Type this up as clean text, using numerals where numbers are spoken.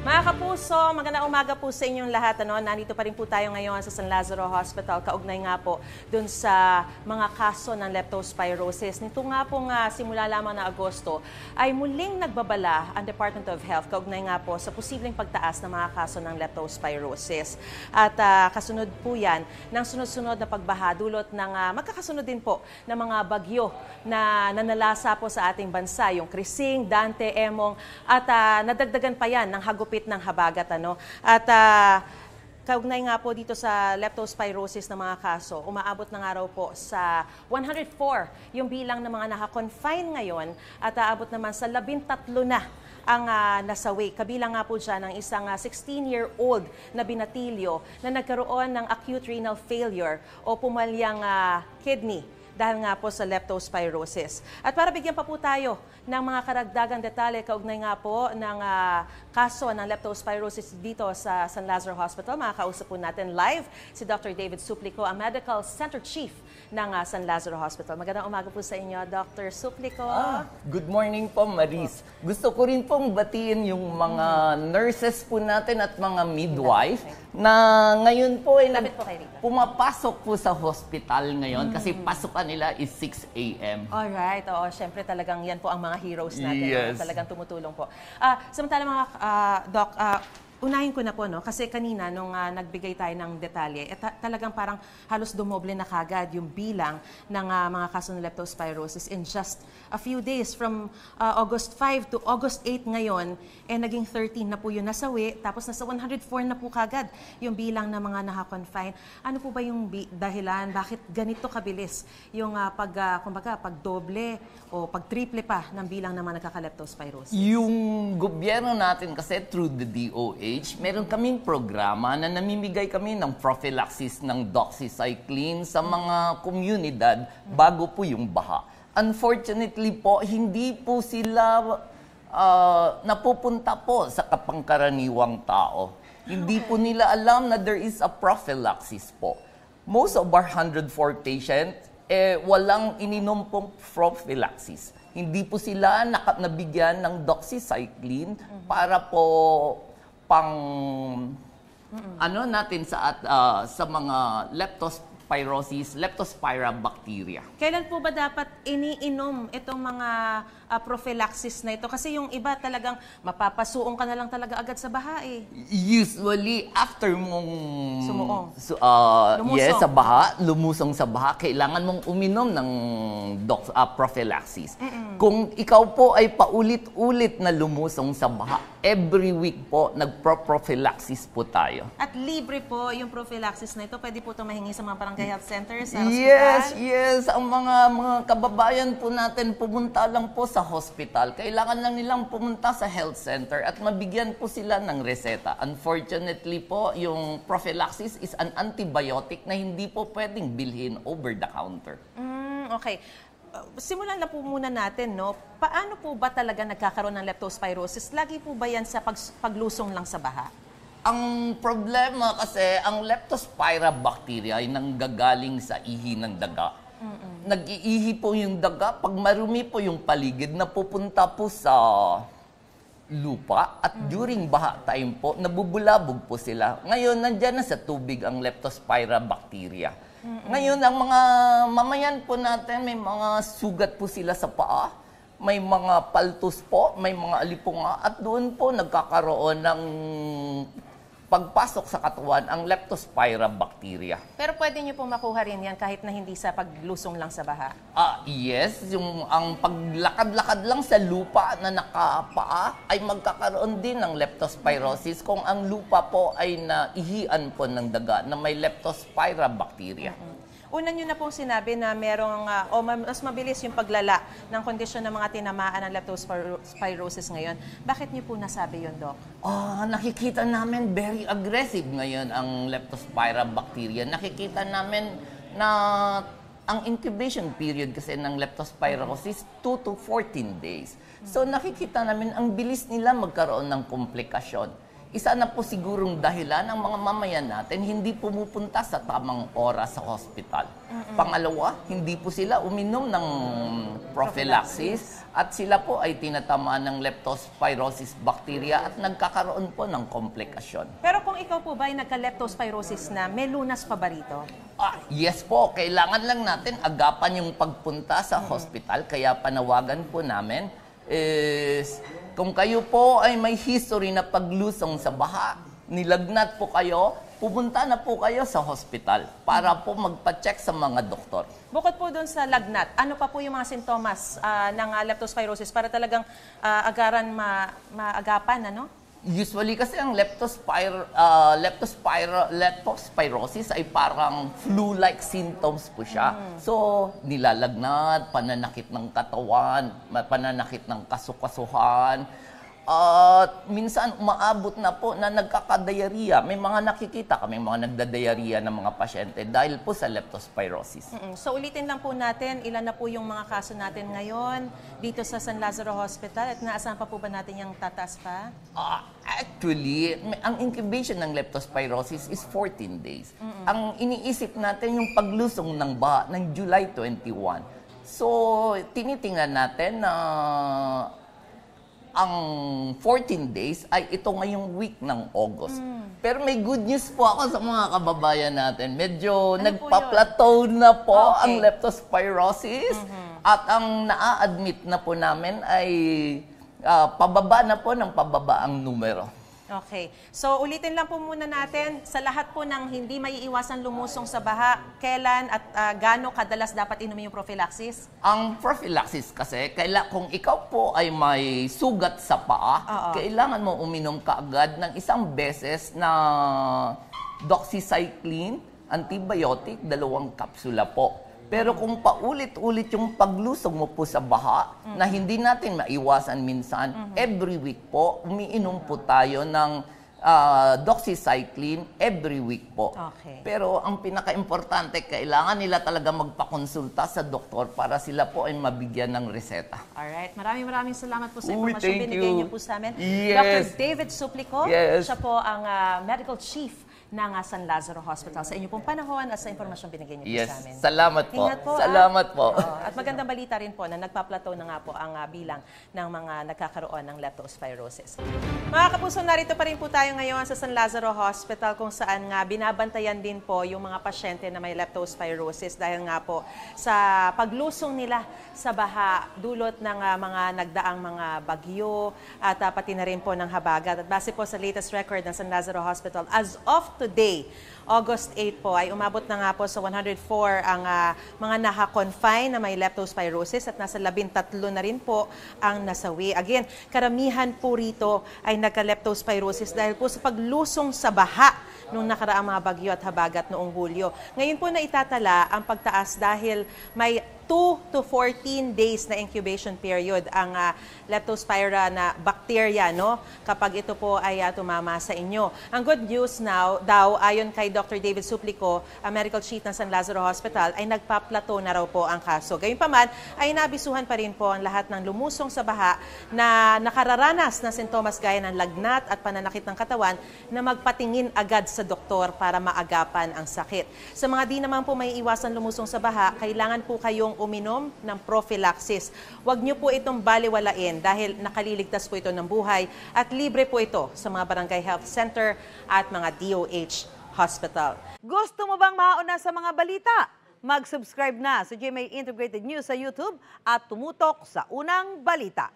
Mga kapuso, magandang umaga po sa inyong lahat. Nandito pa rin po tayo ngayon sa San Lazaro Hospital. Kaugnay nga po dun sa mga kaso ng leptospirosis. Nito nga po simula lamang na Agosto ay muling nagbabala ang Department of Health. Kaugnay nga po sa posibleng pagtaas ng mga kaso ng leptospirosis. At kasunod po yan ng sunod-sunod na pagbaha dulot ng magkakasunod din po ng mga bagyo na nanalasa po sa ating bansa. Yung Krising, Dante, Emong at nadagdagan pa yan ng hagupit ng habagat. At kaugnay nga po dito sa leptospirosis ng mga kaso, umaabot na nga raw po sa 104 yung bilang ng mga nakakonfine ngayon at aabot naman sa 13 na ang nasawi. Kabilang nga po dyan ng isang 16-year-old na binatilyo na nagkaroon ng acute renal failure o pumalyang kidney dahil nga po sa leptospirosis. At para bigyan pa po tayo ng mga karagdagang detalye kaugnay nga po ng kaso ng leptospirosis dito sa San Lazaro Hospital, makakausap po natin live si Dr. David Suplico, ang Medical Center Chief ng San Lazaro Hospital. Magandang umaga po sa inyo, Dr. Suplico. Good morning po, Maris. Gusto ko rin pong batiin yung mga nurses po natin at mga midwife na ngayon po ay pumapasok po sa hospital ngayon kasi pasukan nila is 6 a.m. Alright, oo, syempre talagang yan po ang mga heroes natin. Yes. Talagang tumutulong po. Samantala mga Doc, unahin ko na po, kasi kanina nung nagbigay tayo ng detalye, talagang parang halos dumoble na kagad yung bilang ng mga kaso ng leptospirosis in just a few days. From August 5 to August 8 ngayon, naging 13 na po yung nasawi, tapos nasa 104 na po kagad yung bilang ng mga nakakonfine. Ano po ba yung dahilan? Bakit ganito kabilis yung pagdoble o pagtriple pa ng bilang ng mga nagkaka-leptospirosis? Yung gobyerno natin kasi through the DOH, meron kaming programa na namimigay kami ng prophylaxis ng doxycycline sa mga komunidad bago po yung baha. Unfortunately po, hindi po sila napupunta po sa kapangkaraniwang tao. Hindi po nila alam na there is a prophylaxis po. Most of our 104 patients, walang ininom pong prophylaxis. Hindi po sila nabigyan ng doxycycline para po natin sa mga leptospira bacteria. Kailan po ba dapat iniinom itong mga prophylaxis na ito? Kasi yung iba talagang mapapasuong ka na lang talaga agad sa baha eh. Usually, after mong Lumusong. sa baha, lumusong sa baha, kailangan mong uminom ng prophylaxis. Kung ikaw po ay paulit-ulit na lumusong sa baha, every week po, nagpro-prophylaxis po tayo. At libre po yung prophylaxis na ito. Pwede po ito mahingi sa mga barangay health centers, sa hospital? Yes. Ang mga kababayan po natin pumunta lang po sa hospital. Kailangan lang nilang pumunta sa health center at mabigyan po sila ng reseta. Unfortunately po, yung prophylaxis is an antibiotic na hindi po pwedeng bilhin over the counter. Okay. Simulan na po muna natin, paano po ba talaga nagkakaroon ng leptospirosis? Lagi po ba yan sa paglusong lang sa baha? Ang problema kasi, ang leptospira bacteria ay nanggagaling sa ihi ng daga. Nag-iihi po yung daga, pag marumi po yung paligid, napupunta po sa lupa at during baha time po, nabubulabog po sila. Ngayon, nandyan na sa tubig ang leptospira bacteria. Ngayon, ang mga mamayan po natin, may mga sugat po sila sa paa, may mga paltos po, may mga alipunga, at doon po nagkakaroon ng pagpasok sa katawan ang leptospira bacteria. Pero pwede niyo po makuha rin yan kahit na hindi sa paglusong lang sa baha? Yes. Ang paglakad-lakad lang sa lupa na nakapaa ay magkakaroon din ng leptospirosis kung ang lupa po ay naihian po ng daga na may leptospira bacteria. Una nyo na pong sinabi na merong, mas mabilis yung paglala ng kondisyon ng mga tinamaan ng leptospirosis ngayon. Bakit nyo po nasabi yun, Doc? Nakikita namin very aggressive ngayon ang leptospira bacteria. Nakikita namin na ang incubation period kasi ng leptospirosis 2 to 14 days. So nakikita namin ang bilis nila magkaroon ng komplikasyon. Isa na po sigurong dahilan ng mga mamayan natin hindi pumupunta sa tamang oras sa hospital. Pangalawa, hindi po sila uminom ng prophylaxis. At sila po ay tinatamaan ng leptospirosis bacteria at nagkakaroon po ng komplikasyon. Pero kung ikaw po ba ay nagka-leptospirosis na, may lunas pa ba rito? Yes po, kailangan lang natin agapan yung pagpunta sa hospital. Kaya panawagan po namin is kung kayo po ay may history na paglusong sa baha, nilagnat po kayo, pupunta na po kayo sa hospital para po magpa-check sa mga doktor. Bukod po doon sa lagnat, ano pa po yung mga sintomas ng leptospirosis para talagang agaran maagapan, ano? Usually kasi ang leptospirosis ay parang flu-like symptoms po siya. So, nilalagnat, pananakit ng katawan, pananakit ng kasukasuhan, at minsan umaabot na po na nagkakadiarrhea. May mga nakikita kami mga nagdadiarrhea ng mga pasyente dahil po sa leptospirosis. So ulitin lang po natin, ilan na po yung mga kaso natin ngayon dito sa San Lazaro Hospital at naasahan pa po ba natin yung tataas pa? Actually, ang incubation ng leptospirosis is 14 days. Ang iniisip natin yung paglusong ng baha ng July 21. So, tinitingnan natin na ang 14 days ay ito ngayong week ng August. Pero may good news po ako sa mga kababayan natin. Medyo nagpa-plateau na po ang leptospirosis at ang naa-admit na po namin ay pababa na po ng pababa ang numero. Okay. So, ulitin lang po muna natin, sa lahat po ng hindi maiiwasan lumusong sa baha, kailan at gaano kadalas dapat inumin yung prophylaxis? Ang prophylaxis kasi, kung ikaw po ay may sugat sa paa, kailangan mo uminom kaagad ng isang beses na doxycycline, antibiotic, 2 kapsula po. Pero kung paulit-ulit yung paglusong mo po sa baha, na hindi natin maiwasan minsan, every week po, umiinom po tayo ng doxycycline every week po. Okay. Pero ang pinaka-importante, kailangan nila talaga magpakonsulta sa doktor para sila po ay mabigyan ng reseta. Alright. Maraming salamat po sa impormasyon binigay niyo po sa amin. Yes. Dr. David Suplico, Yes. siya po ang Medical Chief ng San Lazaro Hospital. Sa inyo pong panahon at sa impormasyon binigay niyo po Yes. sa amin. Salamat po. Ingat po. Salamat po. At magandang balita rin po na nagpa-plateau na nga po ang bilang ng mga nagkakaroon ng leptospirosis. Mga kapuso, narito pa rin po tayo ngayon sa San Lazaro Hospital kung saan nga binabantayan din po yung mga pasyente na may leptospirosis dahil nga po sa paglusong nila sa baha dulot ng mga nagdaang mga bagyo at pati na rin po ng habagat. At base po sa latest record ng San Lazaro Hospital, as of today, August 8 po, ay umabot na nga po sa 104 ang mga naka-confine na may leptospirosis at nasa 13 na rin po ang nasawi. Again, karamihan po rito ay nagka-leptospirosis dahil po sa paglusong sa baha nung nakaraang mga bagyo at habagat noong Hulyo. Ngayon po na itatala ang pagtaas dahil may 2 to 14 days na incubation period ang leptospira na bacteria, no? Kapag ito po ay tumama sa inyo. Ang good news now, daw, ayon kay Dr. David Suplico, ang Medical Chief ng San Lazaro Hospital, ay nagpa-plateau na raw po ang kaso. Gayunpaman, ay nabisuhan pa rin po ang lahat ng lumusong sa baha na nakararanas ng sintomas gaya ng lagnat at pananakit ng katawan na magpatingin agad sa doktor para maagapan ang sakit. Sa mga di naman po may iwasan lumusong sa baha, kailangan po kayong uminom ng prophylaxis. Huwag niyo po itong baliwalain dahil nakaliligtas po ito ng buhay at libre po ito sa mga barangay health center at mga DOH hospital. Gusto mo bang mauna sa mga balita? Mag-subscribe na sa GMA Integrated News sa YouTube at tumutok sa unang balita.